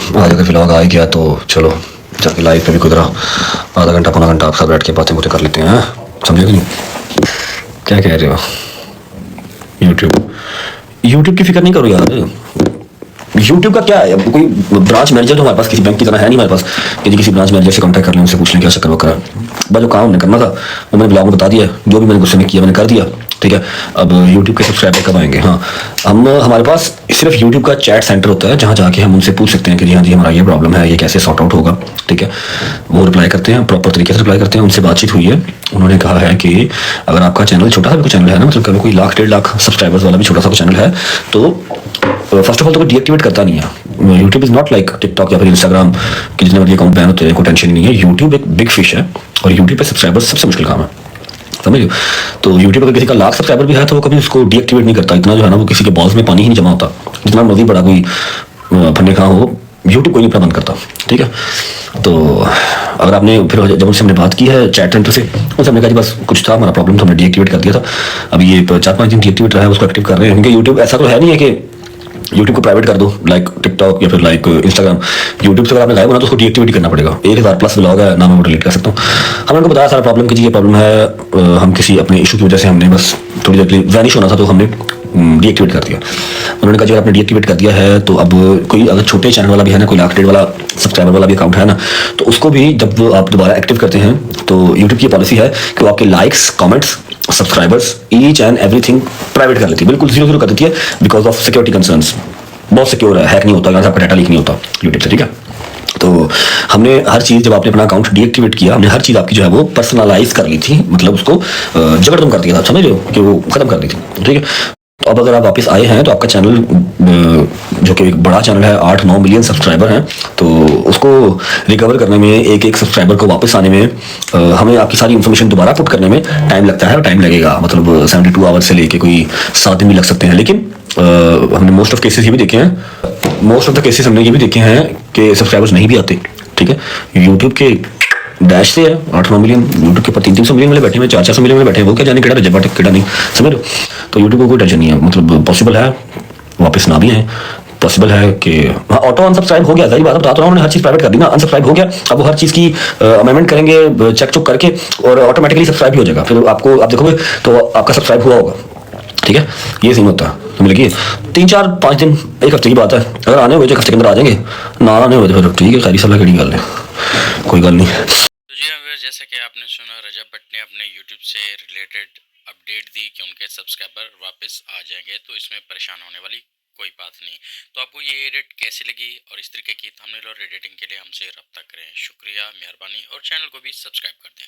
आज अगर व्लॉग आ ही गया तो चलो जाके लाइव पे भी गुजरा आधा घंटा पौना घंटा आप सब बैठ के बातें बुतें कर लेते हैं, समझे कि नहीं? क्या कह रहे हो? यूट्यूब यूट्यूब की फिक्र नहीं करो यार। यूट्यूब का क्या है, अब कोई ब्रांच मैनेजर तो हमारे पास किसी बैंक की तरह है नहीं हमारे पास कि जी किसी ब्रांच मैनेजर से कांटेक्ट कर लें, उनसे पूछ लें क्या चक्कर वक्कर है। बस जो काम हमने करना था वो मैंने ब्लॉग में बता दिया, जो भी मैंने गुस्से में किया मैंने कर दिया, ठीक है। अब यूट्यूब के सब्सक्राइबर कब आएंगे? हाँ, हम हमारे पास सिर्फ यूट्यूब का चैट सेंटर होता है जहाँ जाके हम उनसे पूछ सकते हैं कि जी हाँ जी हमारा ये प्रॉब्लम है, ये कैसे सॉर्ट आउट होगा, ठीक है। वो रिप्लाई करते हैं, प्रॉपर तरीके से रिप्लाई करते हैं। उनसे बातचीत हुई है, उन्होंने कहा है कि अगर आपका चैनल छोटा सा भी चैनल है ना, मतलब कभी कोई 1,00,000 1,50,000 सब्सक्राइबर्स वाला भी छोटा सा चैनल है तो फर्स्ट ऑफ ऑल तो कोई डीएक्टिवेट करता नहीं है। YouTube is not like TikTok या फिर इंस्टाग्राम कि जितने बड़े अकाउंट बैन होते हैं, कोई टेंशन नहीं है। यूट्यूब एक बिग फिश है और यूट्यूब पे सब्सक्राइबर्स सबसे मुश्किल काम है, समझ लो। तो यूट्यूब अगर किसी का 1,00,000 सब्सक्राइबर भी है तो वो कभी उसको डीएक्टिवेट नहीं करता। इतना जो है ना वो किसी के बॉल्स में पानी ही नहीं जमा होता, जितना मर्जी बड़ा कोई फन्ने खा हो, यूट्यूब कोई नहीं अपना बंद करता, ठीक है। तो अगर आपने फिर जब उनसे हमने बात की है चैट सेंटर से, उनसे हमने कहा जी बस कुछ था हमारा प्रॉब्लम तो हमने डीएक्टिवेट कर दिया था, अभी ये 4-5 दिन डीएक्टिवेट रहा है, उसको एक्टिव कर रहे हैं। क्योंकि यूट्यूब ऐसा तो है नहीं है कि यूट्यूब को प्राइवेट कर दो लाइक टिकटॉक या फिर लाइक इंस्टाग्राम। यूट्यूब से अगर आपने गायब होना तो उसको डीएक्टिवेट करना पड़ेगा। 1,000+ व्लॉग है ना, मैं वो डिलीट कर सकता हूँ। हमने उनको बताया सारा प्रॉब्लम कि जी ये प्रॉब्लम है, हम किसी अपने इशू की वजह से हमने बस थोड़ी देर के लिए वैनिश होना था तो हमने डीएक्टिवेट कर दिया। उन्होंने कहा जी आपने डीएक्टिवेट कर दिया है तो अब कोई अगर छोटे चैनल वाला भी है ना, कोई 1,00,000 वाला सब्सक्राइबर वाला भी अकाउंट है ना, तो उसको भी जब आप दोबारा एक्टिव करते हैं तो यूट्यूब की पॉलिसी है कि वो आपके likes, comments, subscribers each and everything private कर लेती है, बिल्कुल 0 कर देती है बिकॉज ऑफ सिक्योरिटी कंसर्न्स। बहुत सिक्योर है, हैक नहीं होता, यहाँ से आपका डाटा लीक नहीं होता यूट्यूब से, ठीक है। तो हमने हर चीज़ जब आपने अपना अकाउंट डीएक्टिवेट किया, हमने हर चीज़ आपकी जो है वो पर्सनलाइज कर ली थी, मतलब उसको जगड़दम कर दिया था, समझ रहे हो, कि वो खत्म कर दी थी, ठीक है। तो अब अगर आप वापस आए हैं तो आपका चैनल जो कि एक बड़ा चैनल है, 8-9 मिलियन सब्सक्राइबर हैं, तो उसको रिकवर करने में, एक एक सब्सक्राइबर को वापस आने में हमें आपकी सारी इन्फॉर्मेशन दोबारा पुट करने में टाइम लगता है, और टाइम लगेगा, मतलब 72 आवर्स से लेके कोई 7 दिन भी लग सकते हैं। लेकिन हमने मोस्ट ऑफ केसेस ये भी देखे हैं, मोस्ट ऑफ द केसेस हमने ये भी देखे हैं कि सब्सक्राइबर्स नहीं भी आते, ठीक है। यूट्यूब के डैश से है 8-9 मिलियन, यूट्यूब के ऊपर 300-300 मिलियन वाले बैठे हैं, 400-400 मिलियन वाले बैठे हैं, वो क्या जाने केड़ा रजब बट केड़ा नहीं, समझ रहे हो। तो यूट्यूब को कोई टेंशन नहीं है, मतलब पॉसिबल है वापस ना भी आए, पॉसिबल है कि हाँ ऑटो अनसब्सक्राइब हो गया, सारी बात बता रहा हूँ, उन्होंने हर चीज़ प्राइवेट कर दी ना, अनसब्सक्राइब हो गया। अब वो हर चीज़ की अमेंडमेंट करेंगे चेक चुक करके और ऑटोमेटिकली सब्सक्राइब भी हो जाएगा, फिर आपको आप देखोगे तो आपका सब्सक्राइब हुआ होगा, ठीक है। ये सीन होता है, तो देखिए 3-4-5 दिन, एक हफ्ते की बात है। अगर आने हुए तो एक हफ्ते के अंदर आ जाएंगे, ना आने हुए तो फिर ठीक है, खैरी सब कड़ी गल है, कोई गल नहीं। तो जी हाँ, जैसा कि आपने सुना, रजब भट्ट ने अपने यूट्यूब से रिलेटेड अपडेट दी कि उनके सब्सक्राइबर वापस आ जाएंगे, तो इसमें परेशान होने वाली कोई बात नहीं। तो आपको ये एडिट कैसी लगी और इस तरीके की थंबनेल और एडिटिंग के लिए हमसे रब्ता करें। शुक्रिया, मेहरबानी, और चैनल को भी सब्सक्राइब कर दें।